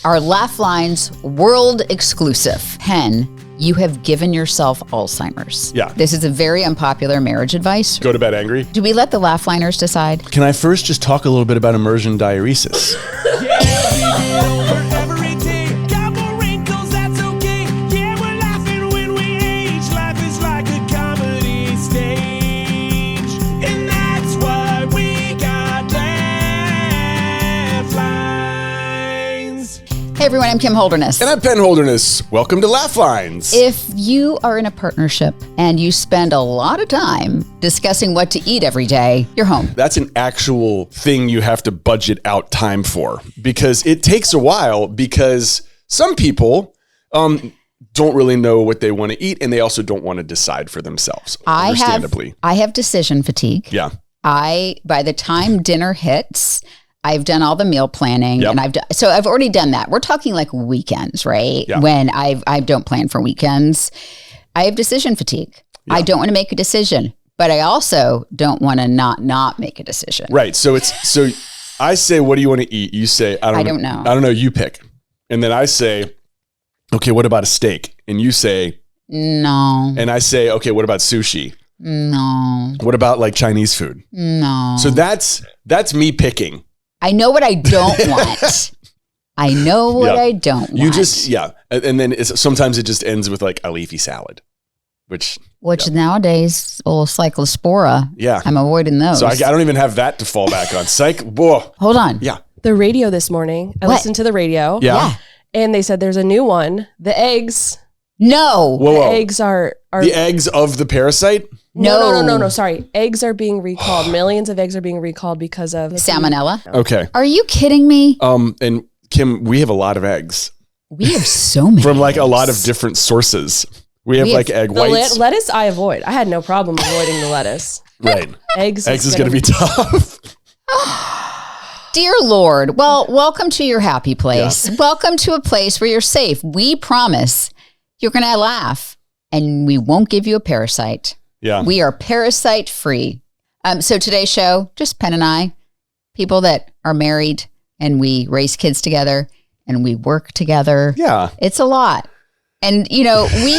our Laugh Lines world exclusive. Penn, you have given yourself Alzheimer's. Yeah. This is a very unpopular marriage advice. Go to bed angry. Do we let the Laugh Liners decide? Can I first just talk a little bit about immersion diuresis? Hey everyone, I'm Kim Holderness. And I'm Penn Holderness. Welcome to Laugh Lines. If you are in a partnership and you spend a lot of time discussing what to eat every day, you're home. That's an actual thing you have to budget out time for, because it takes a while, because some people don't really know what they want to eat, and they also don't want to decide for themselves, understandably. I have decision fatigue. Yeah. By the time dinner hits, I've done all the meal planning, Yep. and so I've already done that. We're talking like weekends, right? Yeah. When I don't plan for weekends. I have decision fatigue. Yeah. I don't want to make a decision, but I also don't want to not make a decision. Right. So I say, what do you want to eat? You say, I don't know. I don't know. You pick. And then I say, okay, what about a steak? And you say, no. And I say, okay, what about sushi? No. What about like Chinese food? No. So that's me picking. I know what I don't want. I know what I don't want. You just, and then sometimes it just ends with like a leafy salad, which nowadays, old cyclospora. Yeah. I'm avoiding those. So I don't even have that to fall back on. Psych. Whoa. Hold on. Yeah. The radio this morning. I listened to the radio. Yeah. And they said there's a new one. The eggs. No. Whoa. The eggs are the eggs of the parasite? No. Sorry. Eggs are being recalled. Millions of eggs are being recalled because of salmonella. Okay. Are you kidding me? And Kim, we have a lot of eggs. We have so many from like eggs. a lot of different sources. We have like egg whites. Lettuce I avoid. I had no problem avoiding the lettuce. Right. Eggs is going to be tough. Dear Lord, well, welcome to your happy place. Yeah. Welcome to a place where you're safe. We promise you're going to laugh and we won't give you a parasite. Yeah. We are parasite free. So today's show, just Penn and I, people that are married and we raise kids together and we work together. Yeah. It's a lot. And, the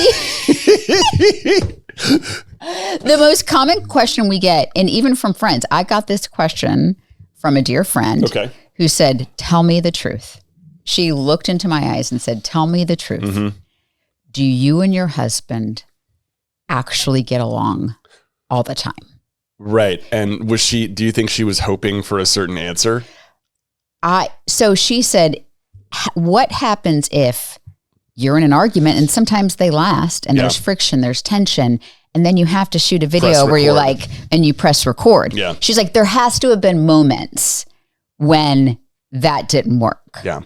most common question we get, and even from friends, I got this question from a dear friend who said, tell me the truth. She looked into my eyes and said, tell me the truth. Mm-hmm. Do you and your husband actually get along all the time? Right. And do you think she was hoping for a certain answer? So she said, what happens if you're in an argument and sometimes they last and there's friction, there's tension, and then you have to shoot a video where you're like, and you press record. Yeah. She's like, there has to have been moments when that didn't work. Yeah.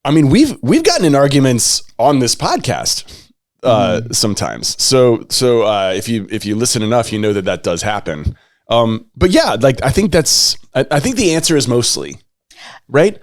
I mean, we've gotten in arguments on this podcast sometimes. So if you listen enough, you know that does happen. But yeah, like I think the answer is mostly right.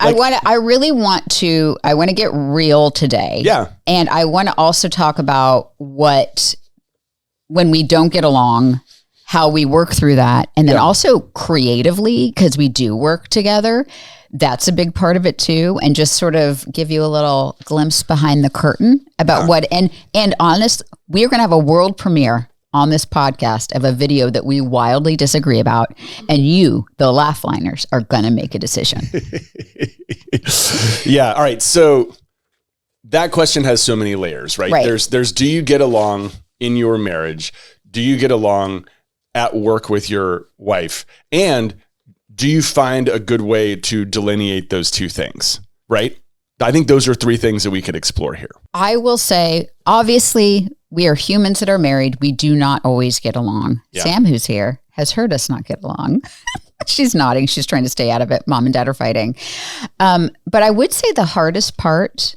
Like, I want to get real today. Yeah. And I want to also talk about when we don't get along, how we work through that. And then also creatively, because we do work together. That's a big part of it too. And just sort of give you a little glimpse behind the curtain about and honest, we're going to have a world premiere on this podcast of a video that we wildly disagree about. And you, the Laugh Liners, are going to make a decision. Yeah. All right. So that question has so many layers, right? There's do you get along in your marriage? Do you get along at work with your wife? And do you find a good way to delineate those two things, right? I think those are three things that we could explore here. I will say, obviously, we are humans that are married. We do not always get along. Yeah. Sam, who's here, has heard us not get along. She's nodding. She's trying to stay out of it. Mom and dad are fighting. But I would say the hardest part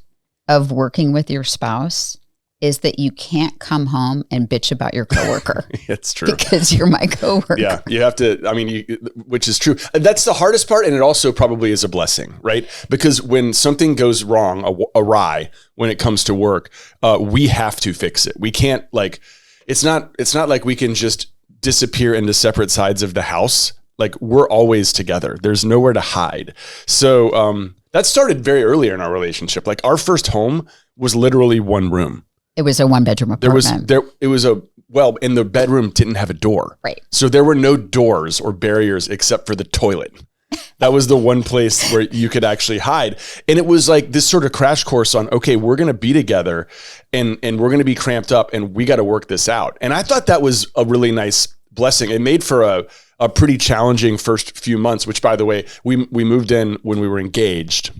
of working with your spouse is that you can't come home and bitch about your coworker. It's true. Because you're my coworker. Yeah, you have to, which is true. That's the hardest part, and it also probably is a blessing, right? Because when something goes wrong, awry, when it comes to work, we have to fix it. We can't, it's not like we can just disappear into separate sides of the house. Like, we're always together. There's nowhere to hide. So That started very early in our relationship. Like our first home was literally one room. It was a 1-bedroom apartment. And the bedroom didn't have a door. Right. So there were no doors or barriers except for the toilet. That was the one place where you could actually hide. And it was like this sort of crash course on, okay, we're going to be together and we're going to be cramped up and we got to work this out. And I thought that was a really nice blessing. It made for a pretty challenging first few months, which by the way, we moved in when we were engaged,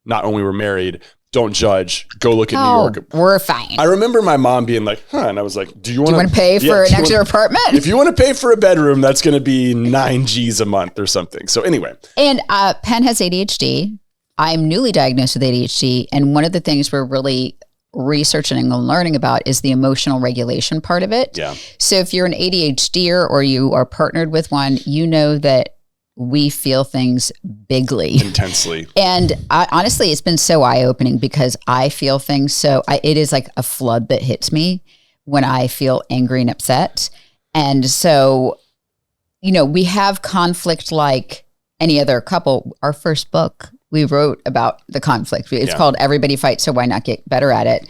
not when we were married. Don't judge. Go look at New York. We're fine. I remember my mom being like, and I was like, do you want to pay for an extra apartment? If you want to pay for a bedroom, that's going to be 9 G's a month or something. So anyway. And Penn has ADHD. I'm newly diagnosed with ADHD. And one of the things we're really researching and learning about is the emotional regulation part of it. Yeah. So if you're an ADHDer or you are partnered with one, you know that we feel things bigly. Intensely. And honestly, it's been so eye-opening because I feel things it is like a flood that hits me when I feel angry and upset. And so, we have conflict like any other couple. Our first book, we wrote about the conflict. It's called Everybody Fights, So Why Not Get Better at It?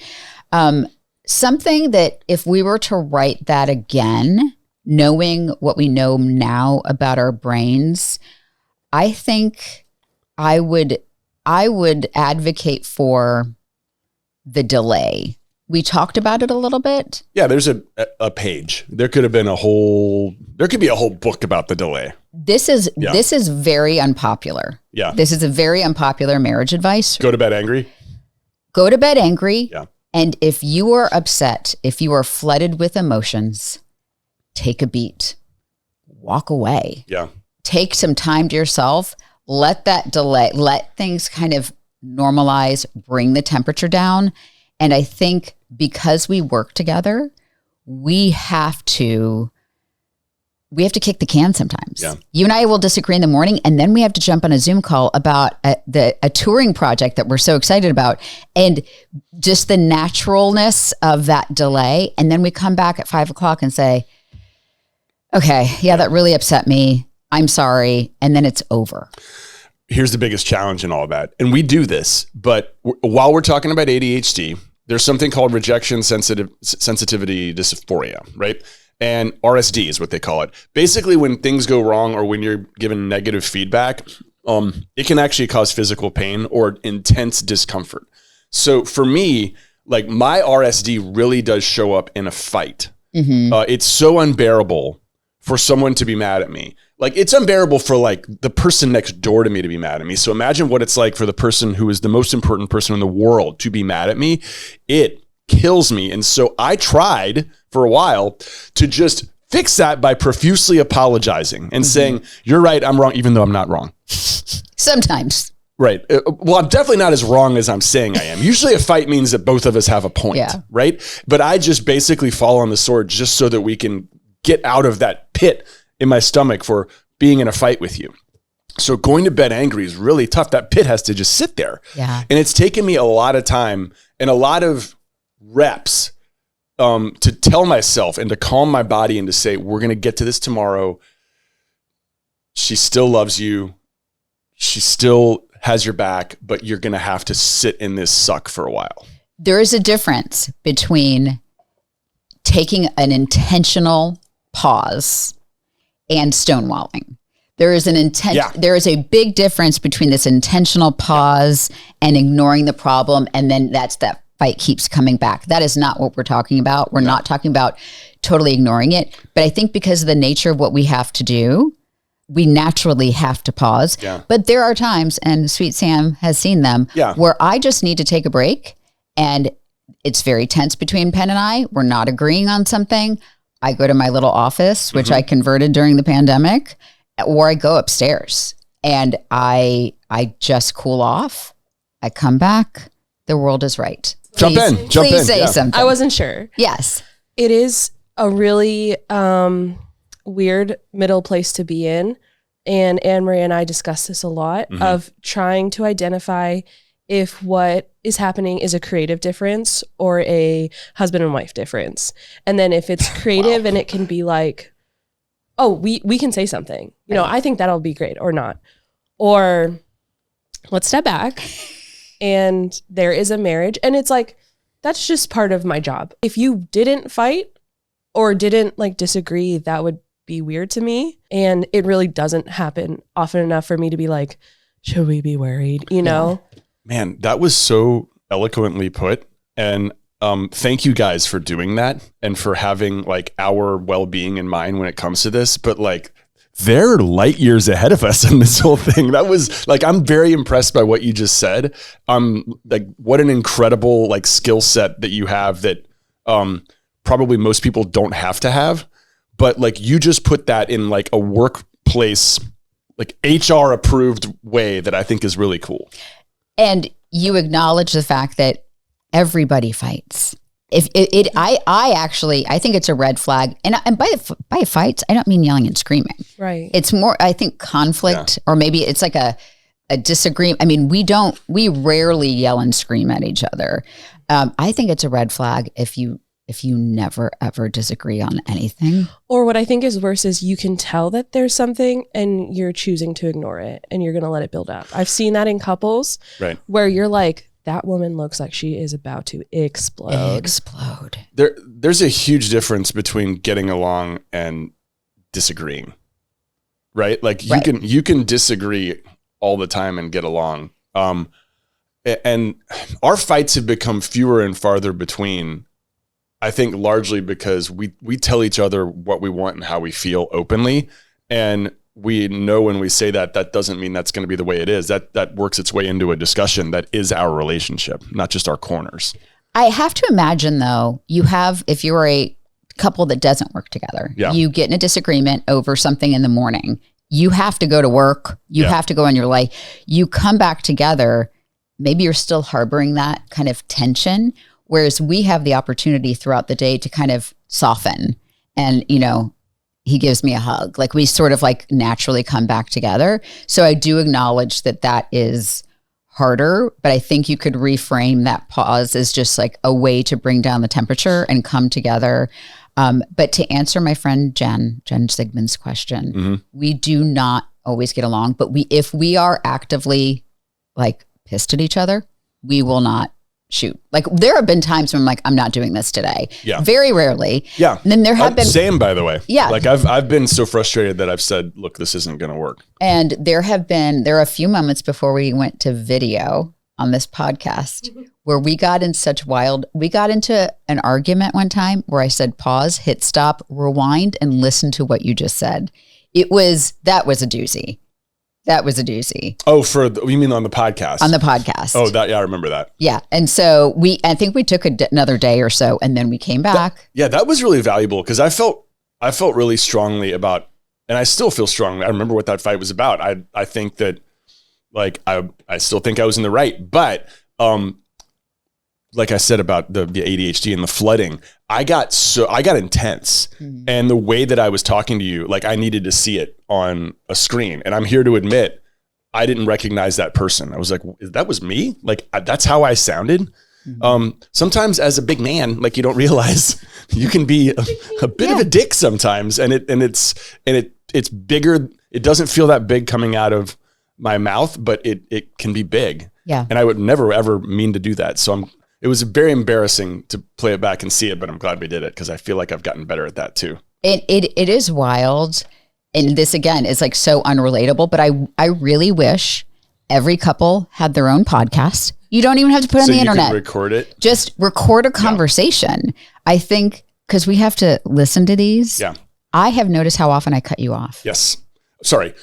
Something that if we were to write that again, knowing what we know now about our brains, I think I would advocate for the delay. We talked about it a little bit. Yeah, there's a page. There could be a whole book about the delay. This is very unpopular. Yeah. This is a very unpopular marriage advice. Go to bed angry. Go to bed angry. Yeah. And if you are upset, if you are flooded with emotions, take a beat, walk away. Yeah. Take some time to yourself. Let that delay, let things kind of normalize, bring the temperature down. And I think because we work together, we have to kick the can sometimes. Yeah. You and I will disagree in the morning, and then we have to jump on a Zoom call about a touring project that we're so excited about, and just the naturalness of that delay. And then we come back at 5:00 and say, okay, that really upset me. I'm sorry. And then it's over. Here's the biggest challenge in all of that. And we do this, but while we're talking about ADHD, there's something called rejection sensitivity dysphoria, right? And RSD is what they call it. Basically, when things go wrong or when you're given negative feedback, it can actually cause physical pain or intense discomfort. So for me, like my RSD really does show up in a fight. Mm-hmm. It's so unbearable for someone to be mad at me. Like it's unbearable for like the person next door to me to be mad at me. So imagine what it's like for the person who is the most important person in the world to be mad at me. It kills me. And so I tried for a while to just fix that by profusely apologizing and saying, you're right, I'm wrong, even though I'm not wrong. Sometimes. Right. Well, I'm definitely not as wrong as I'm saying I am. Usually a fight means that both of us have a point, right? But I just basically fall on the sword just so that we can get out of that pit in my stomach for being in a fight with you. So going to bed angry is really tough. That pit has to just sit there. Yeah. And it's taken me a lot of time and a lot of reps to tell myself and to calm my body and to say, we're going to get to this tomorrow. She still loves you. She still has your back, but you're going to have to sit in this suck for a while. There is a difference between taking an intentional pause and stonewalling. There is there is a big difference between this intentional pause and ignoring the problem, and then that fight keeps coming back. That is not what we're talking about. We're not talking about totally ignoring it. But I think because of the nature of what we have to do, we naturally have to pause. Yeah. But there are times, and Sweet Sam has seen them, where I just need to take a break, and it's very tense between Penn and I. We're not agreeing on something. I go to my little office, which I converted during the pandemic, or I go upstairs and I just cool off. I come back. The world is right. Jump in. Please say something. I wasn't sure. Yes. It is a really weird middle place to be in. And Anne-Marie and I discussed this a lot of trying to identify if what is happening is a creative difference or a husband and wife difference. And then if it's creative and it can be like, oh, we can say something, you know, I think that'll be great or not. Or let's step back. And there is a marriage. And it's like, that's just part of my job. If you didn't fight or didn't like disagree, that would be weird to me. And it really doesn't happen often enough for me to be like, should we be worried? You know? Man, that was so eloquently put. And thank you guys for doing that and for having like our well-being in mind when it comes to this. But like, they're light years ahead of us in this whole thing. That was like, I'm very impressed by what you just said. Like what an incredible like skill set that you have that probably most people don't have to have. But like you just put that in like a workplace, like HR approved way that I think is really cool. And you acknowledge the fact that everybody fights. I think it's a red flag. And by fights, I don't mean yelling and screaming. Right. It's more, I think, conflict, or maybe it's like a disagreement. I mean, we rarely yell and scream at each other. I think it's a red flag if you never ever disagree on anything. Or what I think is worse is you can tell that there's something and you're choosing to ignore it and you're going to let it build up. I've seen that in couples where you're like, that woman looks like she is about to explode. There's a huge difference between getting along and disagreeing, right? Like you can disagree all the time and get along. And our fights have become fewer and farther between, I think largely because we tell each other what we want and how we feel openly. And we know when we say that doesn't mean that's going to be the way it is. That works its way into a discussion that is our relationship, not just our corners. I have to imagine though, if you're a couple that doesn't work together, you get in a disagreement over something in the morning, you have to go to work, you have to go on your life, you come back together, maybe you're still harboring that kind of tension, whereas we have the opportunity throughout the day to kind of soften and, he gives me a hug. Like we sort of like naturally come back together. So I do acknowledge that is harder, but I think you could reframe that pause as just like a way to bring down the temperature and come together. But to answer my friend Jen Sigmund's question, we do not always get along, but if we are actively like pissed at each other, we will not shoot. Like there have been times when I'm like, I'm not doing this today. Yeah. Very rarely. Yeah. And then there have been same, by the way. Yeah. Like I've been so frustrated that I've said, look, this isn't going to work. And there are a few moments before we went to video on this podcast where we got into an argument one time where I said, pause, hit stop, rewind, and listen to what you just said. That was a doozy. That was a doozy. Oh, you mean on the podcast? On the podcast. Oh, I remember that. Yeah. And so I think we took another day or so and then we came back. That was really valuable because I felt really strongly about, and I still feel strongly. I remember what that fight was about. I think that like, I still think I was in the right, but, like I said about the ADHD and the flooding, I got intense. Mm-hmm. And the way that I was talking to you, like I needed to see it on a screen. And I'm here to admit, I didn't recognize that person. I was like, that was me? Like, that's how I sounded. Mm-hmm. Sometimes as a big man, like you don't realize you can be a bit of a dick sometimes. And it's bigger. It doesn't feel that big coming out of my mouth, but it can be big. Yeah. And I would never, ever mean to do that. So it was very embarrassing to play it back and see it, but I'm glad we did it because I feel like I've gotten better at that too. It is wild. And this again is like so unrelatable, but I really wish every couple had their own podcast. You don't even have to put it on the internet. Can record it. Just record a conversation. Yeah. I think because we have to listen to these. Yeah. I have noticed how often I cut you off. Yes. Sorry.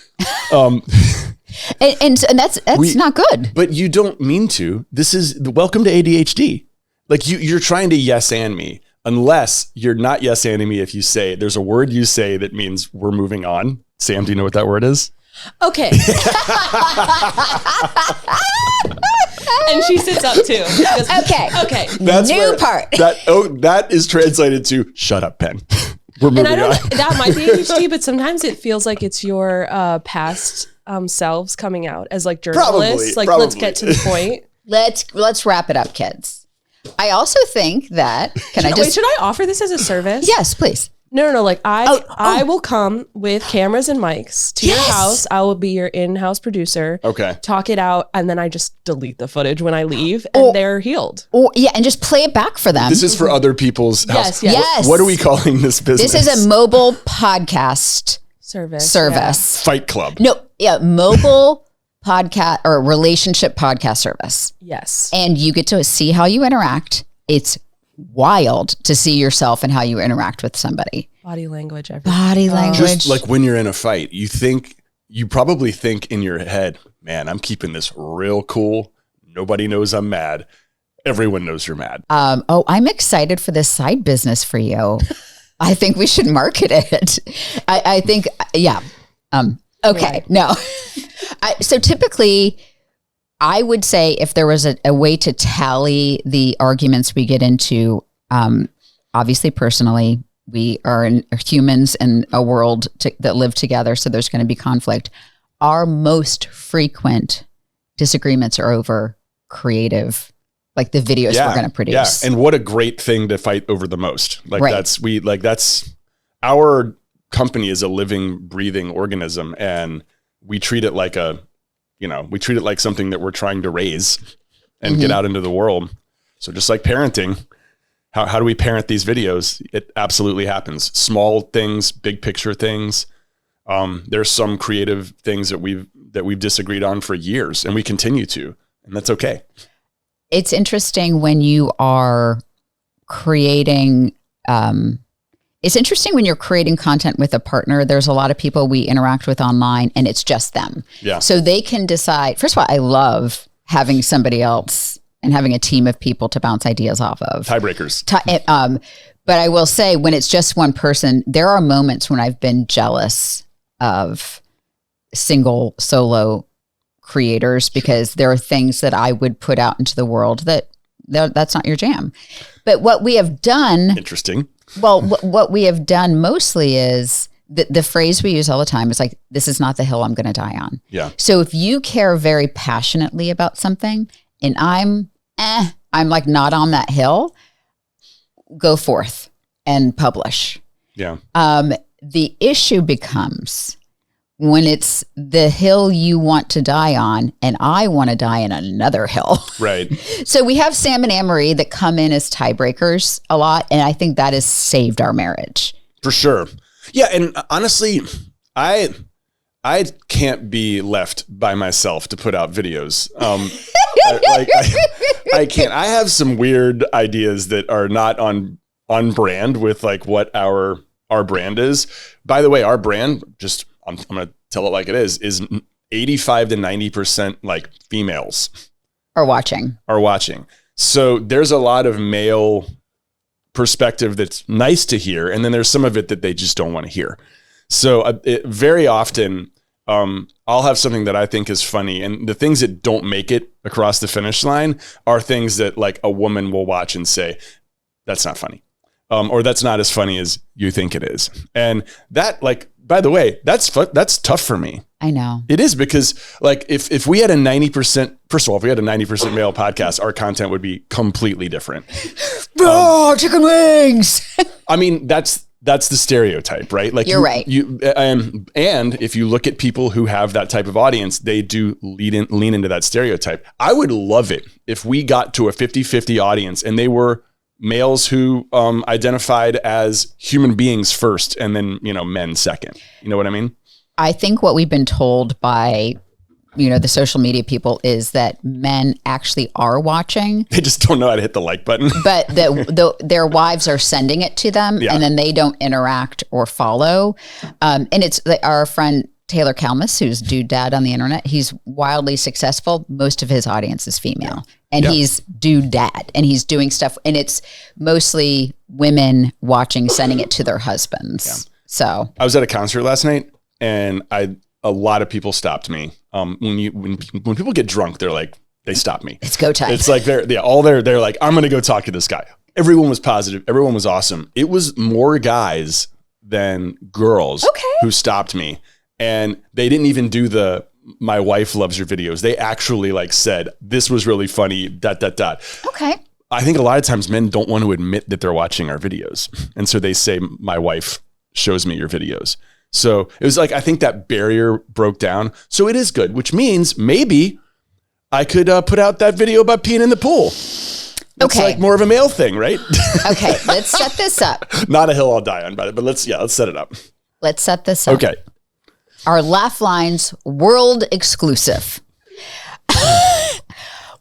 And that's not good. But you don't mean to. This is welcome to ADHD. Like you're trying to yes and me, unless you're not yes anding me if you say there's a word you say that means we're moving on. Sam, do you know what that word is? Okay. And she sits up too. Goes, okay. That's new part. That is translated to shut up, Penn. We're moving on. That might be ADHD, but sometimes it feels like it's your past selves coming out as like journalists. Probably. Let's get to the point. Let's wrap it up, kids. I also think that should I offer this as a service? Yes, please. No. Like I will come with cameras and mics to your house. I will be your in-house producer. Okay. Talk it out, and then I just delete the footage when I leave, and they're healed. And just play it back for them. This is for other people's house. Yes. What are we calling this business? This is a mobile podcast service. Yeah. Fight Club. No, yeah, mobile podcast or relationship podcast service. Yes. And you get to see how you interact. It's wild to see yourself and how you interact with somebody. Body language, everything. Body language. Just like when you're in a fight, you probably think in your head, man, I'm keeping this real cool. Nobody knows I'm mad. Everyone knows you're mad. I'm excited for this side business for you. I think we should market it. I think, yeah. Okay, no. So typically, I would say if there was a way to tally the arguments we get into, obviously personally, we are humans in a world that live together, so there's going to be conflict. Our most frequent disagreements are over creative, like the videos we're going to produce. Yeah, and what a great thing to fight over the most. Like right. that's our company is a living, breathing organism, and we treat it like something that we're trying to raise and get out into the world. So just like parenting, how do we parent these videos? It absolutely happens. Small things, big picture things. There's some creative things that we've disagreed on for years, and we continue to, and that's okay. It's interesting when you are creating, it's interesting when you're creating content with a partner. There's a lot of people we interact with online and it's just them. Yeah. So they can decide. First of all, I love having somebody else and having a team of people to bounce ideas off of. Tiebreakers. But I will say when it's just one person, there are moments when I've been jealous of single solo creators because there are things that I would put out into the world that's not your jam. But what we have done, interesting. Well, what we have done mostly is the phrase we use all the time is like, this is not the hill I'm going to die on. Yeah. So if you care very passionately about something and I'm like not on that hill, go forth and publish. Yeah. The issue becomes when it's the hill you want to die on and I want to die in another hill. Right. So we have Sam and Anne-Marie that come in as tiebreakers a lot. And I think that has saved our marriage. For sure. Yeah. And honestly, I can't be left by myself to put out videos. I can't. I have some weird ideas that are not on brand with like what our brand is. By the way, our brand, just I'm going to tell it like it is 85 to 90% like females are watching. So there's a lot of male perspective that's nice to hear. And then there's some of it that they just don't want to hear. So very often I'll have something that I think is funny. And the things that don't make it across the finish line are things that like a woman will watch and say, that's not funny. Or that's not as funny as you think it is. And that, like, by the way, that's tough for me. I know. It is because, like, if we had a 90%, first of all, if we had a 90% male podcast, our content would be completely different. Chicken wings. I mean, that's the stereotype, right? Like, you're right. And if you look at people who have that type of audience, they do lean into that stereotype. I would love it if we got to a 50-50 audience and they were males who identified as human beings first and then, men second. You know what I mean? I think what we've been told by, the social media people is that men actually are watching. They just don't know how to hit the like button. But their wives are sending it to them and then they don't interact or follow. And it's our friend Taylor Kalmus, who's Dude Dad on the internet. He's wildly successful. Most of his audience is female. And he's Dude Dad. And he's doing stuff. And it's mostly women watching, sending it to their husbands. Yeah. So I was at a concert last night and a lot of people stopped me. When people get drunk, they stop me. It's go time. It's like they're like, I'm going to go talk to this guy. Everyone was positive. Everyone was awesome. It was more guys than girls who stopped me. And they didn't even do my wife loves your videos. They actually said, this was really funny, ... Okay. I think a lot of times men don't want to admit that they're watching our videos. And so they say, my wife shows me your videos. So it was like, I think that barrier broke down. So it is good, which means maybe I could put out that video about peeing in the pool. It's like more of a male thing, right? Okay, let's set this up. Not a hill I'll die on, but let's set it up. Let's set this up. Okay. Our Laugh Lines world exclusive.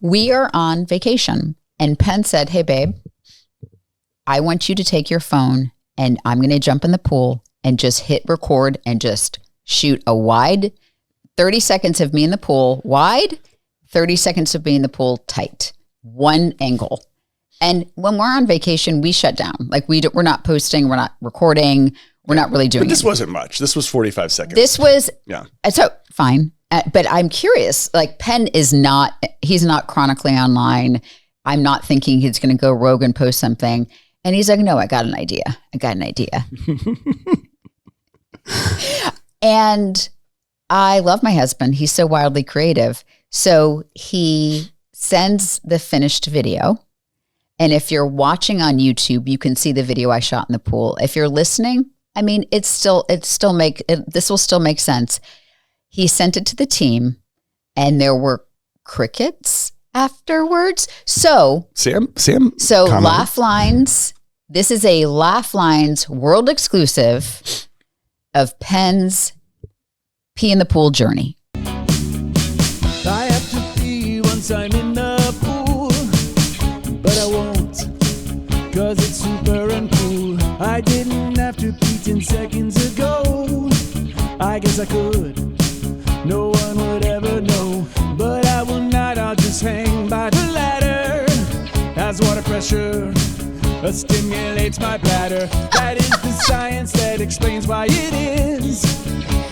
We are on vacation and Penn said, hey, babe, I want you to take your phone and I'm going to jump in the pool and just hit record and just shoot a wide 30 seconds of me in the pool wide, 30 seconds of me in the pool tight, one angle. And when we're on vacation, we shut down. Like we're not posting, we're not recording, we're not really doing But this anything. wasn't much. This was 45 seconds. This was, yeah. So fine. But I'm curious, like Penn he's not chronically online. I'm not thinking he's going to go rogue and post something. And he's like, no, I got an idea. And I love my husband. He's so wildly creative. So he sends the finished video. And if you're watching on YouTube, you can see the video I shot in the pool. If you're listening, I mean, this will still make sense. He sent it to the team and there were crickets afterwards. So Sam. So comment. Laugh Lines. This is a Laugh Lines world exclusive of Penn's pee in the pool journey. I have to pee once I'm in the pool, but I won't, cause it's super uncool. I didn't have to pee 10 seconds ago. I guess I could, no one would ever know, but I will not, I'll just hang by the ladder as water pressure stimulates my bladder. That is the science that explains why it is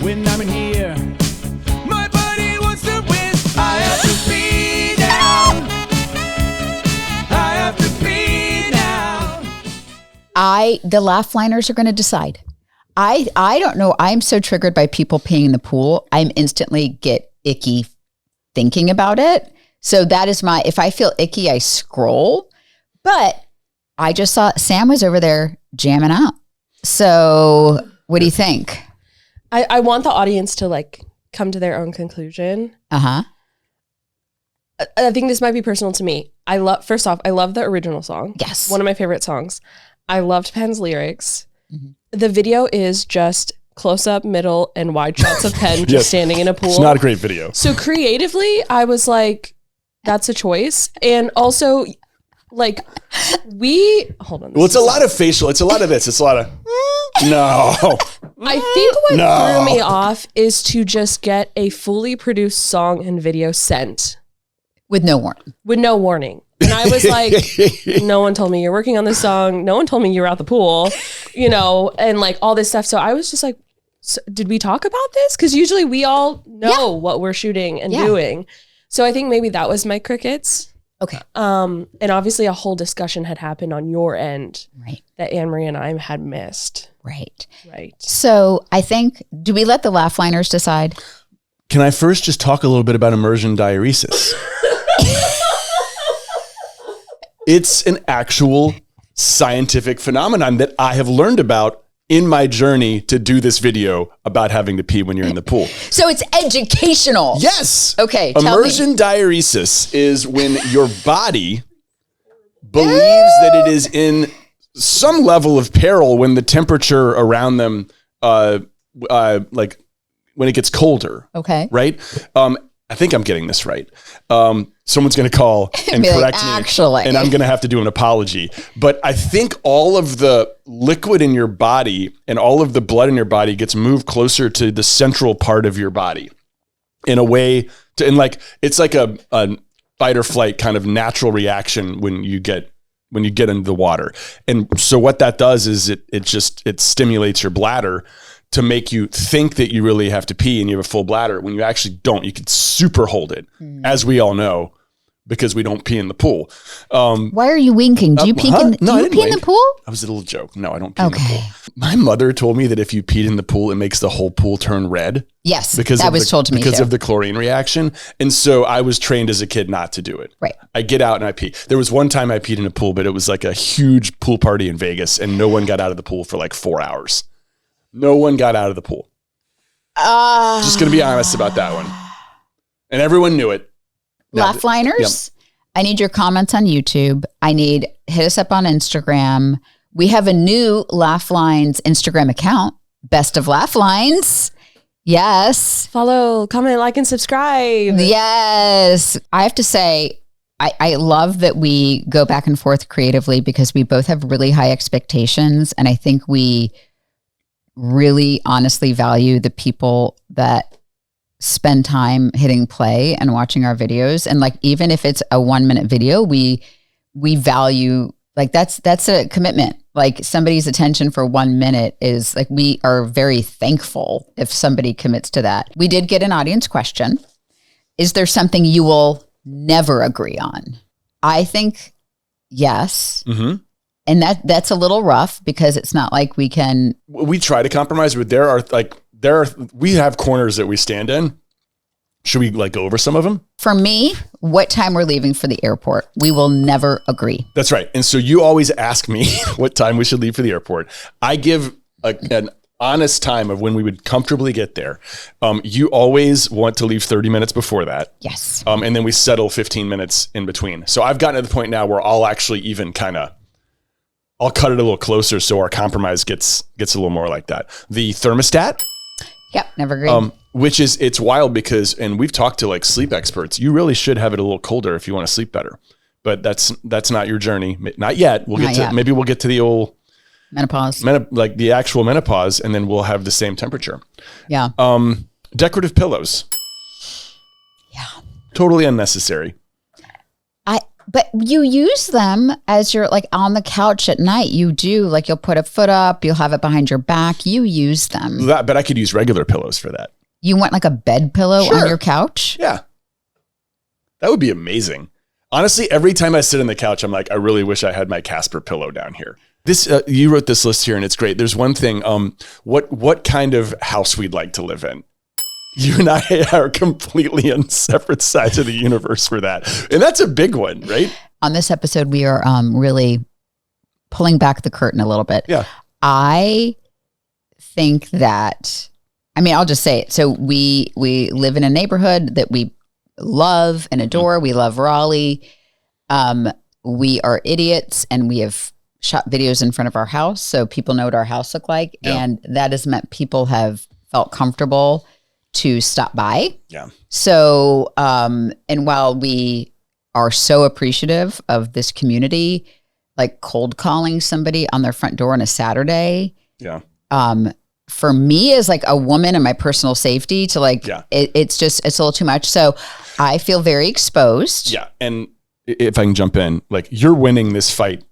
when I'm in here my body wants to whiz. I have to pee now, I have to pee now. The Laugh Liners are going to decide. I don't know. I'm so triggered by people peeing in the pool. I'm instantly get icky thinking about it. So that is if I feel icky, I scroll. But I just saw Sam was over there jamming out. So what do you think? I want the audience to like come to their own conclusion. Uh-huh. I think this might be personal to me. First off, I love the original song. Yes. One of my favorite songs. I loved Penn's lyrics. Mm-hmm. The video is just close up, middle, and wide shots of Penn just standing in a pool. It's not a great video. So creatively, I was like, that's a choice. And also, like, hold on. Well, it's a lot of facial. It's a lot of this. It's a lot of, no. I think what threw me off is to just get a fully produced song and video sent. With no warning. And I was like, no one told me you're working on this song. No one told me you were out the pool, and like all this stuff. So I was just like, did we talk about this? Because usually we all know what we're shooting and doing. So I think maybe that was my crickets. Okay. And obviously a whole discussion had happened on your end, Right. that Anne-Marie and I had missed. Right. Right. So I think, do we let the Laugh Liners decide? Can I first just talk a little bit about immersion diuresis? It's an actual scientific phenomenon that I have learned about in my journey to do this video about having to pee when you're in the pool. So it's educational. Yes. Okay. Immersion diuresis is when your body believes that it is in some level of peril when the temperature around them, like when it gets colder. Okay. Right. I think I'm getting this right. Someone's going to call and correct me, actually, and I'm going to have to do an apology. But I think all of the liquid in your body and all of the blood in your body gets moved closer to the central part of your body in a way it's like a fight or flight kind of natural reaction when you get into the water. And so what that does is it stimulates your bladder to make you think that you really have to pee and you have a full bladder when you actually don't. You can super hold it, as we all know, because we don't pee in the pool. Why are you winking? Do you pee in the pool? That was a little joke. No, I don't pee in the pool. My mother told me that if you peed in the pool, it makes the whole pool turn red. Yes, because told to me because too. of the chlorine reaction. And so I was trained as a kid not to do it. Right. I get out and I pee. There was one time I peed in a pool, but it was like a huge pool party in Vegas and no one got out of the pool for like 4 hours. No one got out of the pool. Just going to be honest about that one. And everyone knew it. Laugh liners. Yep. I need your comments on YouTube. Hit us up on Instagram. We have a new Laugh Lines Instagram account, Best of Laugh Lines. Yes. Follow, comment, like, and subscribe. Yes. I have to say, I love that we go back and forth creatively because we both have really high expectations. And I think we really honestly value the people that spend time hitting play and watching our videos. And like, even if it's a 1-minute video, we value, like that's a commitment. Like somebody's attention for 1 minute is like, we are very thankful if somebody commits to that. We did get an audience question. Is there something you will never agree on? I think yes. Mm-hmm. And that's a little rough because it's not like we try to compromise, but we have corners that we stand in. Should we like go over some of them? For me, what time we're leaving for the airport, we will never agree. That's right. And so you always ask me what time we should leave for the airport. I give an honest time of when we would comfortably get there. You always want to leave 30 minutes before that. Yes. And then we settle 15 minutes in between. So I've gotten to the point now where I'll actually even I'll cut it a little closer so our compromise gets a little more like that. The thermostat. Yep, never agree. Which is, it's wild because, and we've talked to like sleep experts, you really should have it a little colder if you want to sleep better. But that's not your journey. Not yet. Maybe we'll get to the old menopause, like the actual menopause, and then we'll have the same temperature. Yeah. Decorative pillows. Yeah. Totally unnecessary. But you use them as you're like on the couch at night. You do, like you'll put a foot up, you'll have it behind your back. You use them. But I could use regular pillows for that. You want like a bed pillow on your couch? Yeah. That would be amazing. Honestly, every time I sit on the couch, I'm like, I really wish I had my Casper pillow down here. This, you wrote this list here and it's great. There's one thing, what kind of house we'd like to live in. You and I are completely on separate sides of the universe for that. And that's a big one, right? On this episode, we are really pulling back the curtain a little bit. Yeah. I think that, I'll just say it. So we live in a neighborhood that we love and adore. We love Raleigh. We are idiots and we have shot videos in front of our house so people know what our house look like. Yeah. And that has meant people have felt comfortable to stop by. Yeah. So, and while we are so appreciative of this community, like cold calling somebody on their front door on a Saturday. Yeah. For me as like a woman and my personal safety to like, it's a little too much. So I feel very exposed. Yeah. And if I can jump in, like you're winning this fight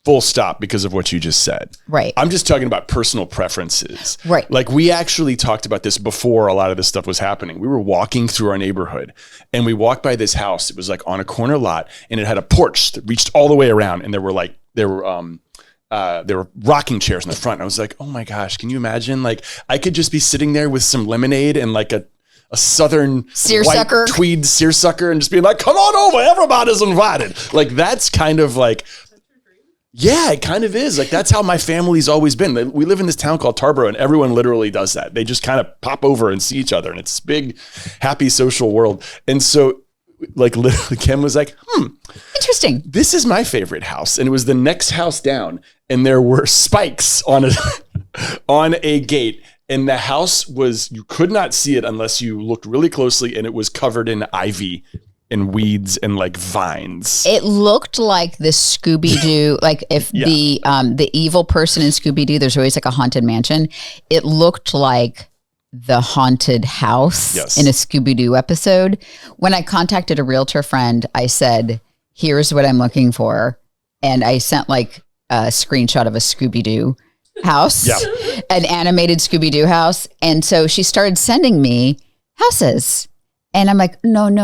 full stop because of what you just said. Right. I'm just talking about personal preferences. Right. Like we actually talked about this before a lot of this stuff was happening. We were walking through our neighborhood and we walked by this house. It was like on a corner lot and it had a porch that reached all the way around. And there were rocking chairs in the front. And I was like, oh my gosh, can you imagine? Like I could just be sitting there with some lemonade and like a southern seersucker, tweed seersucker and just being like, come on over. Everybody's invited. Like that's kind of like, yeah, it kind of is. Like, that's how my family's always been. We live in this town called Tarboro, and everyone literally does that. They just kind of pop over and see each other, and it's this big, happy social world. And so, like, literally, Kim was like, interesting. This is my favorite house. And it was the next house down, and there were spikes on a gate. And the house you could not see it unless you looked really closely, and it was covered in ivy and weeds and like vines. It looked like the Scooby-Doo, like if the evil person in Scooby-Doo, there's always like a haunted mansion. It looked like the haunted house in a Scooby-Doo episode. When I contacted a realtor friend, I said, here's what I'm looking for. And I sent like a screenshot of a Scooby-Doo house, an animated Scooby-Doo house. And so she started sending me houses. And I'm like, no. I'm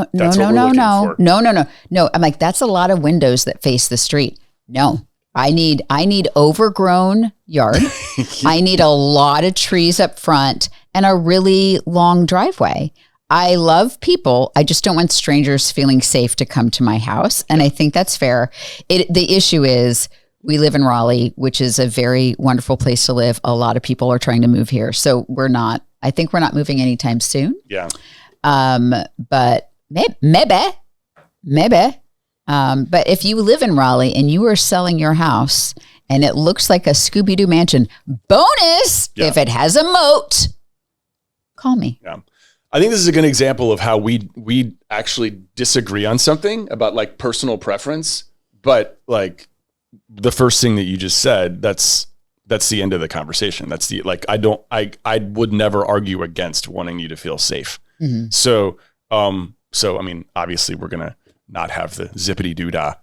like, that's a lot of windows that face the street. No, I need overgrown yard. I need a lot of trees up front and a really long driveway. I love people. I just don't want strangers feeling safe to come to my house. And I think that's fair. The issue is We live in Raleigh, which is a very wonderful place to live. A lot of people are trying to move here. So I think we're not moving anytime soon. Yeah. But maybe. But if you live in Raleigh and you are selling your house and it looks like a Scooby-Doo mansion, bonus, if it has a moat, call me. Yeah. I think this is a good example of how we actually disagree on something about like personal preference, but like the first thing that you just said, that's the end of the conversation. That's the, like, I would never argue against wanting you to feel safe. Mm-hmm. So, I mean, obviously we're going to not have the zippity doo dah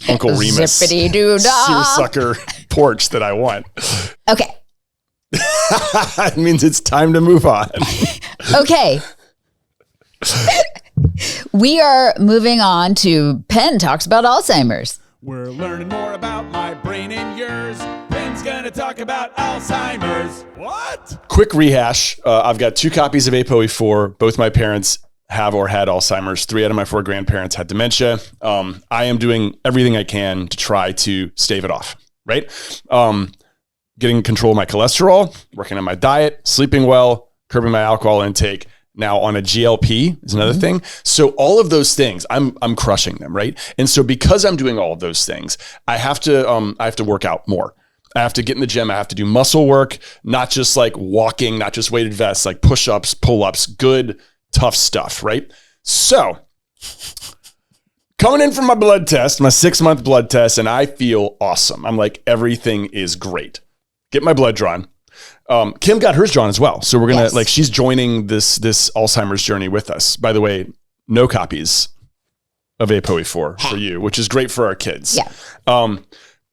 Uncle Remus seersucker porch that I want. Okay. It means it's time to move on. Okay. We are moving on to Penn talks about Alzheimer's. We're learning more about my brain and yours. Penn's gonna talk about Alzheimer's. What? Quick rehash. I've got 2 copies of ApoE4. Both my parents have or had Alzheimer's. 3 out of my 4 grandparents had dementia. I am doing everything I can to try to stave it off, right? Getting control of my cholesterol, working on my diet, sleeping well, curbing my alcohol intake. Now on a GLP is another thing. So all of those things, I'm crushing them, right? And so because I'm doing all of those things, I have to work out more. I have to get in the gym. I have to do muscle work, not just like walking, not just weighted vests, like push-ups, pull-ups, good, tough stuff, right? So coming in for my blood test, my 6-month blood test, and I feel awesome. I'm like, everything is great. Get my blood drawn. Kim got hers drawn as well. So we're going to like, she's joining this Alzheimer's journey with us. By the way, no copies of ApoE4 for you, which is great for our kids. Yeah.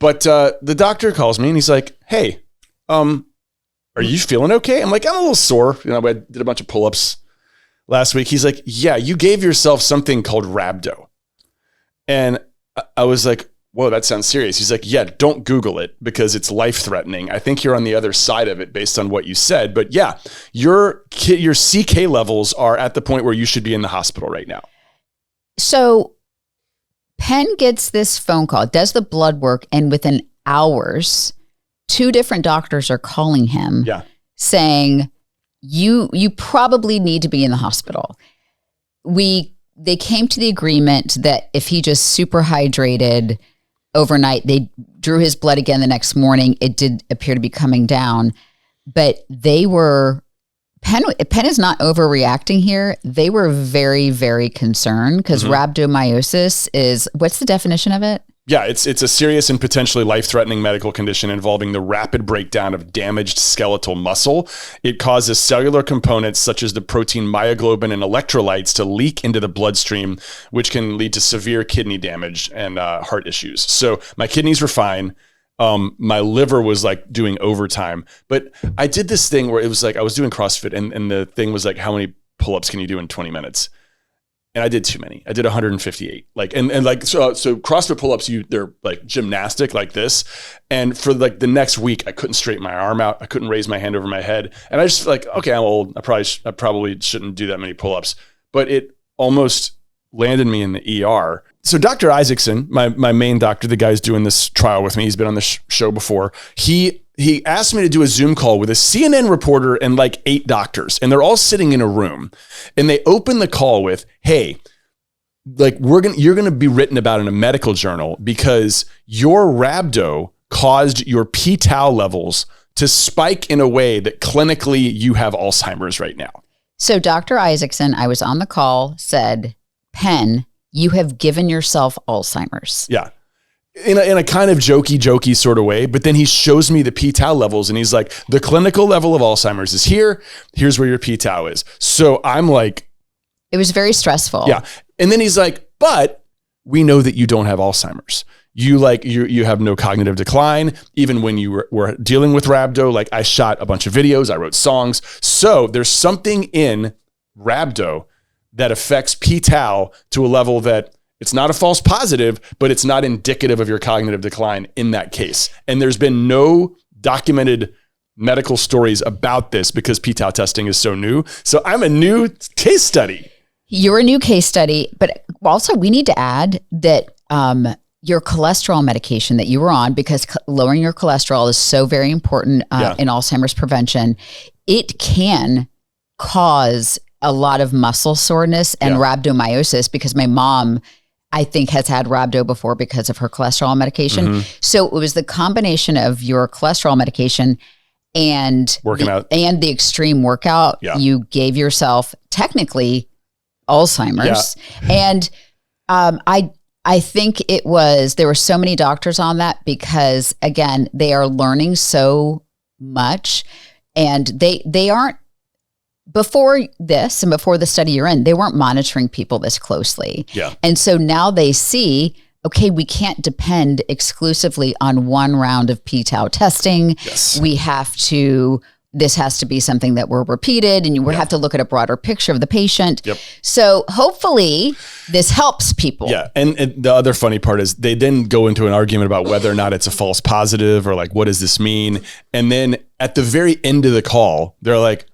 But the doctor calls me and he's like, hey, are you feeling okay? I'm like, I'm a little sore. You know, I did a bunch of pull-ups last week. He's like, yeah, you gave yourself something called rhabdo. And I was like, whoa, that sounds serious. He's like, yeah, don't Google it because it's life-threatening. I think you're on the other side of it based on what you said. But yeah, your CK levels are at the point where you should be in the hospital right now. So Penn gets this phone call, does the blood work, and within hours, 2 different doctors are calling him saying, you probably need to be in the hospital. They came to the agreement that if he just super hydrated overnight, they drew his blood again the next morning. It did appear to be coming down, but Penn is not overreacting here. They were very, very concerned because rhabdomyolysis is, what's the definition of it? Yeah, it's a serious and potentially life-threatening medical condition involving the rapid breakdown of damaged skeletal muscle. It causes cellular components such as the protein myoglobin and electrolytes to leak into the bloodstream, which can lead to severe kidney damage and heart issues. So my kidneys were fine. My liver was like doing overtime. But I did this thing where it was like I was doing CrossFit and the thing was like, how many pull-ups can you do in 20 minutes? And I did too many. I did 158. Like, and like, so CrossFit pull-ups, they're like gymnastic like this. And for like the next week, I couldn't straighten my arm out. I couldn't raise my hand over my head. And I just like, okay, I'm old. I probably shouldn't do that many pull-ups, but it almost landed me in the ER. So Dr. Isaacson, my main doctor, the guy's doing this trial with me. He's been on the show before. He asked me to do a Zoom call with a CNN reporter and like 8 doctors, and they're all sitting in a room, and they open the call with, hey, like you're going to be written about in a medical journal because your rhabdo caused your p-tau levels to spike in a way that clinically you have Alzheimer's right now. So Dr. Isaacson, I was on the call, said, Penn, you have given yourself Alzheimer's. Yeah. In a kind of jokey sort of way, but then he shows me the p-tau levels and he's like, the clinical level of Alzheimer's is here. Here's where your p-tau is. So I'm like, it was very stressful. Yeah. And then he's like, but we know that you don't have Alzheimer's. You have no cognitive decline. Even when you were dealing with rhabdo, like I shot a bunch of videos, I wrote songs. So there's something in rhabdo that affects p-tau to a level that it's not a false positive, but it's not indicative of your cognitive decline in that case. And there's been no documented medical stories about this because p-tau testing is so new. So I'm a new case study. You're a new case study, but also we need to add that your cholesterol medication that you were on, because lowering your cholesterol is so very important in Alzheimer's prevention, it can cause a lot of muscle soreness and rhabdomyolysis, because my mom, I think, has had rhabdo before because of her cholesterol medication. So it was the combination of your cholesterol medication and working out and the extreme workout. You gave yourself technically Alzheimer's. And I think there were so many doctors on that, because again, they are learning so much, and they aren't, before this and before the study you're in, they weren't monitoring people this closely. And so now they see, okay, we can't depend exclusively on one round of p-tau testing. We have to, this has to be something that we're repeated, and we have to look at a broader picture of the patient. So hopefully this helps people. And the other funny part is they then go into an argument about whether or not it's a false positive, or like, what does this mean? And then at the very end of the call, they're like,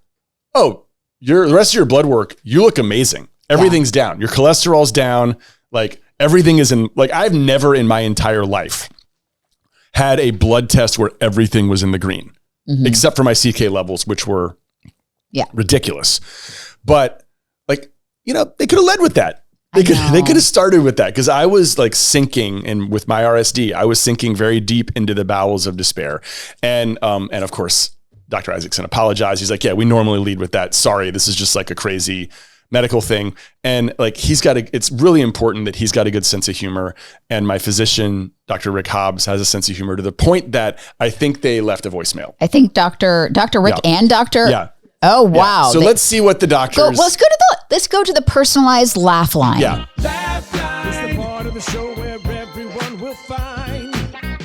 oh, the rest of your blood work, you look amazing. Everything's down. Your cholesterol's down. Like, everything is in, like, I've never in my entire life had a blood test where everything was in the green. Except for my CK levels, which were ridiculous. But like, you know, they could have led with that. They could have started with that, because I was like sinking, and with my RSD, I was sinking very deep into the bowels of despair. And of course, Dr. Isaacson apologized. He's like, yeah, we normally lead with that. Sorry, this is just like a crazy medical thing. And like, it's really important that he's got a good sense of humor. And my physician, Dr. Rick Hobbs, has a sense of humor, to the point that I think they left a voicemail. I think Dr. Rick and Dr. Oh, wow. So let's see what the doctors. Let's go to the personalized laugh line. Laugh line. It's the part of the show where everyone will find.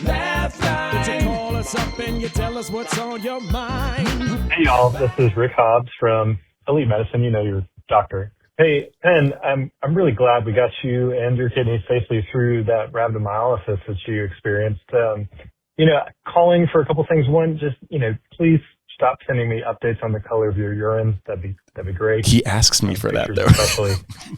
Laugh line. But you call us up and you tell us what's on your mind. Hey y'all, this is Rick Hobbs from Elite Medicine. You know, your doctor. Hey, Penn, I'm really glad we got you and your kidneys safely through that rhabdomyolysis that you experienced. Calling for a couple things. One, just, please stop sending me updates on the color of your urine. That'd be great. He asks me for that, though. Especially.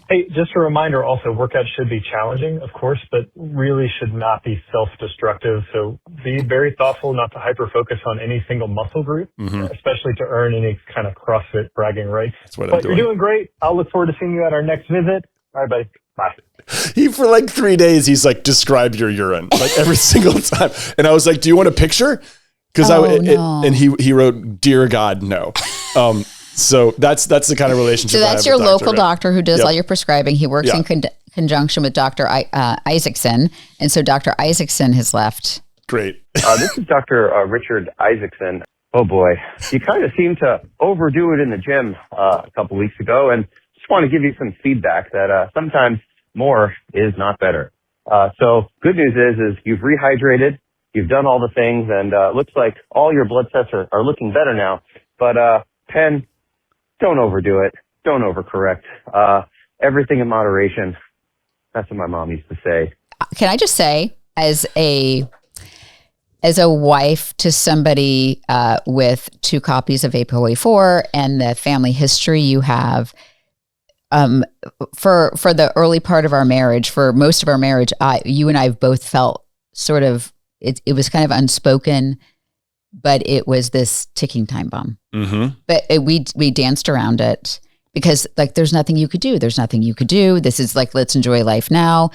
Hey, just a reminder also, workout should be challenging, of course, but really should not be self-destructive. So be very thoughtful not to hyper-focus on any single muscle group, especially to earn any kind of CrossFit bragging rights. That's what I'm doing. You're doing great. I'll look forward to seeing you at our next visit. All right, buddy. Bye. For like 3 days, he's like, describe your urine, like every single time. And I was like, do you want a picture? Because and he wrote, "Dear God, no." So that's the kind of relationship. So that's your local doctor who does all your prescribing. He works in conjunction with Dr. Isaacson, and so Dr. Isaacson has left. Great. This is Dr. Richard Isaacson. Oh boy, you kind of seem to overdo it in the gym a couple weeks ago, and just want to give you some feedback that sometimes more is not better. So good news is you've rehydrated. You've done all the things, and looks like all your blood tests are looking better now. But Penn, don't overdo it. Don't overcorrect. Everything in moderation. That's what my mom used to say. Can I just say, as a wife to somebody with 2 copies of ApoE4 and the family history you have, for the early part of our marriage, for most of our marriage, you and I have both felt sort of, it was kind of unspoken, but it was this ticking time bomb. But we danced around it, because like, there's nothing you could do. There's nothing you could do. This is like, let's enjoy life now.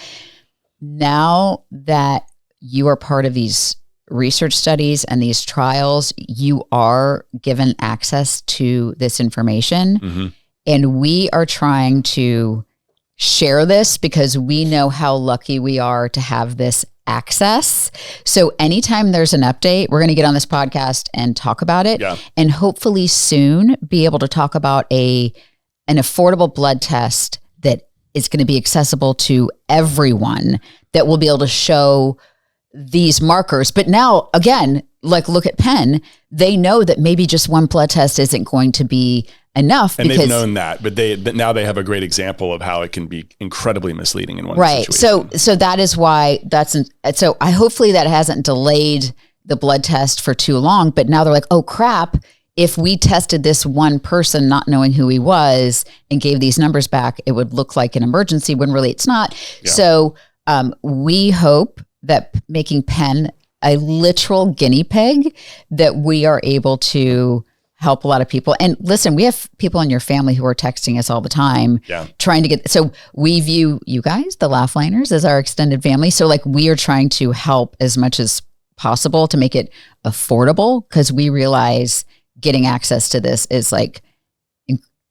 Now that you are part of these research studies and these trials, you are given access to this information. And we are trying to share this, because we know how lucky we are to have this access. So anytime there's an update, we're going to get on this podcast and talk about it, and hopefully soon be able to talk about an affordable blood test that is going to be accessible to everyone, that will be able to show these markers. But now, again, like, look at Penn, they know that maybe just one blood test isn't going to be enough. And they've known that, but now they have a great example of how it can be incredibly misleading in one situation. So that is why so hopefully that hasn't delayed the blood test for too long, but now they're like, oh crap, if we tested this one person not knowing who he was and gave these numbers back, it would look like an emergency when really it's not. So We hope that making Penn a literal guinea pig, that we are able to help a lot of people. And listen, we have people in your family who are texting us all the time, trying to get, so we view you guys, the Laugh-Liners, as our extended family. So like we are trying to help as much as possible to make it affordable, because we realize getting access to this is like,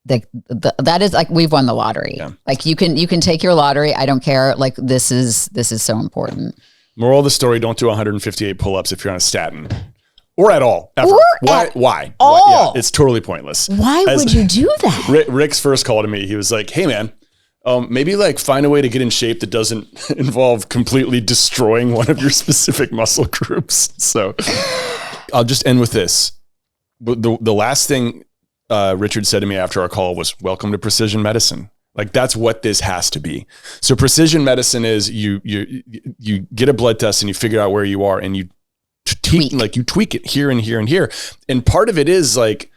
that is like, we've won the lottery. Like you can take your lottery. I don't care. Like this is so important. Moral of the story, don't do 158 pull-ups if you're on a statin. Or at all, ever. Why? Yeah, it's totally pointless. Why would you do that? Rick's first call to me, he was like, hey man, maybe like find a way to get in shape that doesn't involve completely destroying one of your specific muscle groups. So I'll just end with this. The last thing Richard said to me after our call was, welcome to precision medicine. Like that's what this has to be. So precision medicine is you get a blood test and you figure out where you are and you tweak it here and here and here. And part of it is like,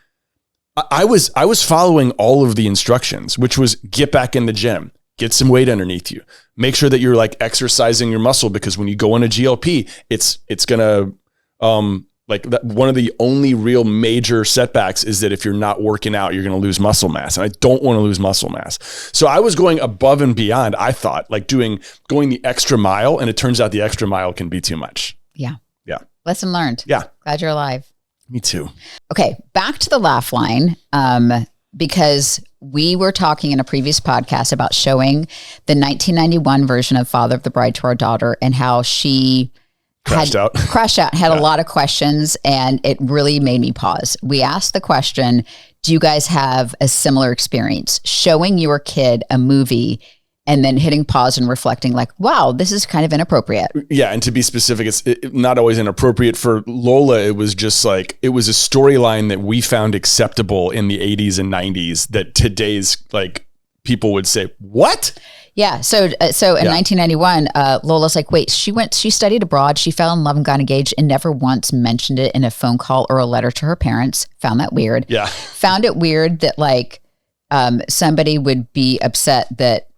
I was following all of the instructions, which was get back in the gym, get some weight underneath you, make sure that you're like exercising your muscle, because when you go on a GLP, it's gonna, like that, one of the only real major setbacks is that if you're not working out, you're going to lose muscle mass. And I don't want to lose muscle mass. So I was going above and beyond, I thought, like going the extra mile. And it turns out the extra mile can be too much. Yeah. Yeah. Lesson learned. Yeah. Glad you're alive. Me too. Okay. Back to the laugh line. Because we were talking in a previous podcast about showing the 1991 version of Father of the Bride to our daughter and how she crashed out, had a lot of questions, and it really made me pause. We asked the question, do you guys have a similar experience showing your kid a movie and then hitting pause and reflecting like, wow, this is kind of inappropriate? Yeah. And to be specific, it's not always inappropriate. For Lola, it was just like, it was a storyline that we found acceptable in the 80s and 90s that today's like people would say, what? Yeah. So in 1991, Lola's like, wait, she studied abroad. She fell in love and got engaged and never once mentioned it in a phone call or a letter to her parents. Found that weird. Yeah. Found it weird that like somebody would be upset that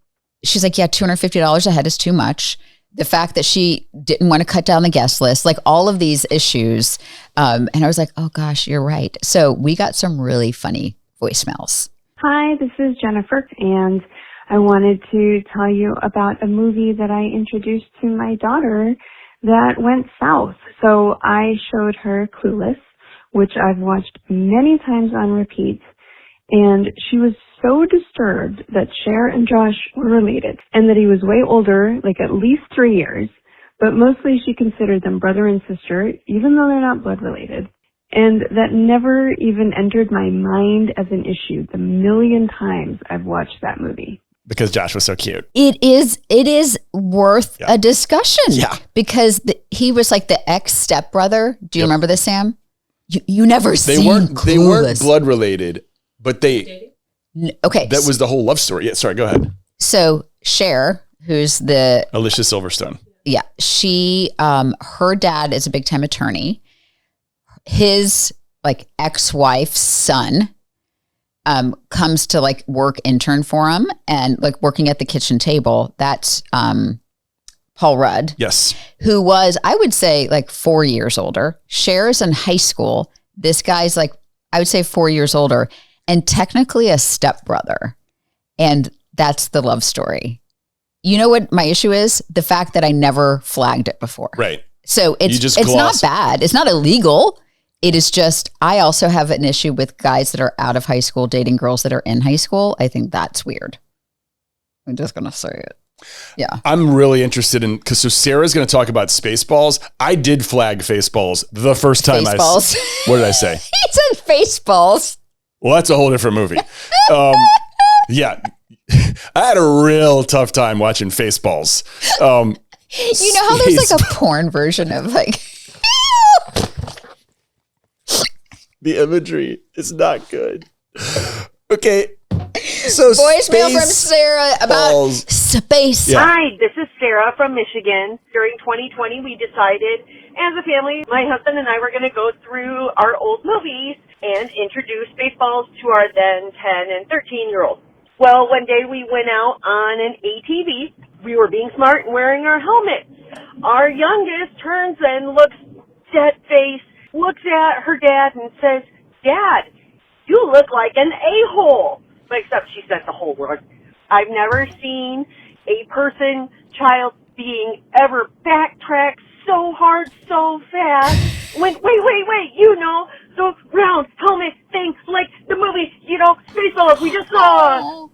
she's like, yeah, $250 a head is too much. The fact that she didn't want to cut down the guest list, like all of these issues. And I was like, oh gosh, you're right. So we got some really funny voicemails. Hi, this is Jennifer, and I wanted to tell you about a movie that I introduced to my daughter that went south. So I showed her Clueless, which I've watched many times on repeat, and she was so disturbed that Cher and Josh were related and that he was way older, like at least 3 years, but mostly she considered them brother and sister, even though they're not blood related. And that never even entered my mind as an issue the million times I've watched that movie. Because Josh was so cute. It is worth a discussion. Yeah. Because he was like the ex-stepbrother. Do you remember this, Sam? You never seen Clueless. They weren't blood related, but they... Okay. That was the whole love story. Yeah, sorry, go ahead. So Cher, who's the... Alicia Silverstone. Yeah. She, her dad is a big time attorney. His like ex-wife's son comes to like work intern for him and like working at the kitchen table. That's Paul Rudd. Yes. Who was, I would say, like 4 years older. Cher's in high school. This guy's like, I would say 4 years older and technically a stepbrother. And that's the love story. You know what my issue is? The fact that I never flagged it before. Right. So it's not bad. It's not illegal. It is just, I also have an issue with guys that are out of high school dating girls that are in high school. I think that's weird. I'm just going to say it. Yeah. I'm really interested in, because so Sarah's going to talk about Spaceballs. I did flag Spaceballs the first time Spaceballs. What did I say? He said Spaceballs. Well, that's a whole different movie. Yeah. I had a real tough time watching Spaceballs. You know how there's like a porn version of like... The imagery is not good. Okay. So voicemail from Sarah about space. Yeah. Hi, this is Sarah from Michigan. During 2020, we decided as a family, my husband and I were going to go through our old movies and introduce Spaceballs to our then 10 and 13-year-olds. Well, one day we went out on an ATV we were being smart and wearing our helmets. Our youngest turns and looks dead-faced, looks at her dad and says, "Dad, you look like an a-hole." But except she said the whole word. I've never seen a person, child being ever backtrack so hard, so fast. Wait, you know, the round helmet thing, like the movie, you know, Spaceballs we just saw.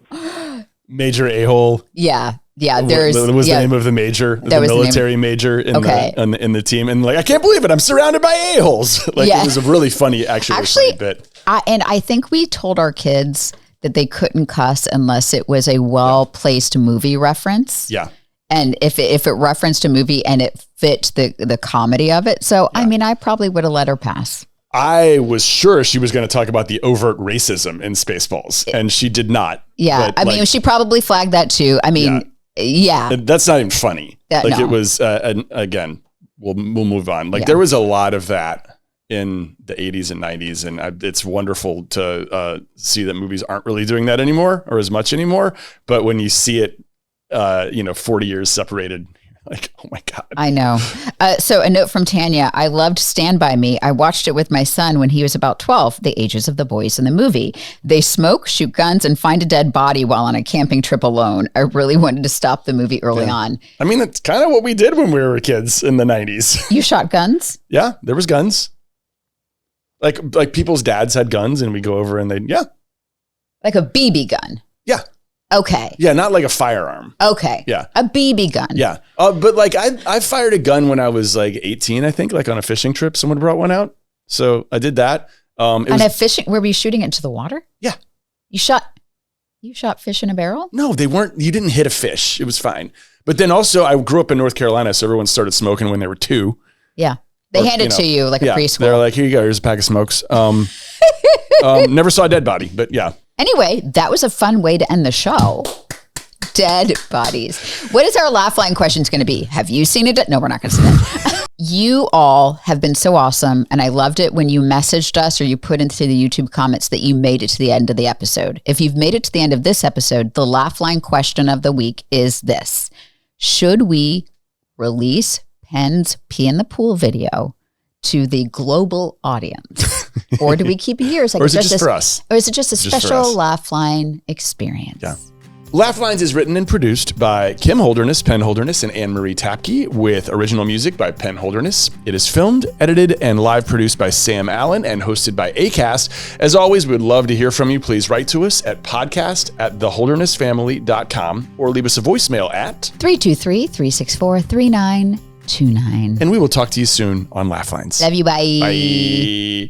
Major a-hole. Yeah. What was the name of the major? The military major in the team. And like, I can't believe it. I'm surrounded by a-holes. Like, it was a really funny, actually bit. I think we told our kids that they couldn't cuss unless it was a well-placed movie reference. Yeah. And if it referenced a movie and it fit the comedy of it. So, I mean, I probably would have let her pass. I was sure she was going to talk about the overt racism in Spaceballs, and she did not. Yeah. But, I mean, she probably flagged that too. I mean, yeah. That's not even funny. It was, and again, we'll move on. Like, there was a lot of that in the 80s and 90s, and it's wonderful to see that movies aren't really doing that anymore or as much anymore. But when you see it, 40 years separated, like, oh my God. I know. So a note from Tanya. I loved Stand By Me. I watched it with my son when he was about 12, the ages of the boys in the movie. They smoke, shoot guns, and find a dead body while on a camping trip alone. I really wanted to stop the movie early on. I mean, that's kind of what we did when we were kids in the 90s. You shot guns? Yeah, there was guns. Like people's dads had guns, and we go over and Like a BB gun? Yeah. Okay. Yeah, not like a firearm. Okay. Yeah. A BB gun. Yeah. But like I fired a gun when I was like 18, I think, like on a fishing trip. Someone brought one out. So I did that. Fishing, were you shooting it into the water? Yeah. You shot fish in a barrel? No, they weren't. You didn't hit a fish. It was fine. But then also I grew up in North Carolina, so everyone started smoking when they were 2. Yeah. They hand it to you like a preschool. They're like, here you go. Here's a pack of smokes. Never saw a dead body, but yeah. Anyway, that was a fun way to end the show. Dead bodies. What is our laugh line questions going to be? Have you seen it? No, we're not going to say that. You all have been so awesome, and I loved it when you messaged us or you put into the YouTube comments that you made it to the end of the episode. If you've made it to the end of this episode, the laugh line question of the week is this. Should we release Penn's Pee in the Pool video to the global audience? Or do we keep it here? Or is it just for us? Or is it just a special laugh line experience? Yeah. Laugh Lines is written and produced by Kim Holderness, Penn Holderness, and Anne-Marie Tapke, with original music by Penn Holderness. It is filmed, edited, and live produced by Sam Allen and hosted by Acast. As always, we'd love to hear from you. Please write to us at podcast@theholdernessfamily.com or leave us a voicemail at 323-364-3929. And we will talk to you soon on Laugh Lines. Love you. Bye. Bye.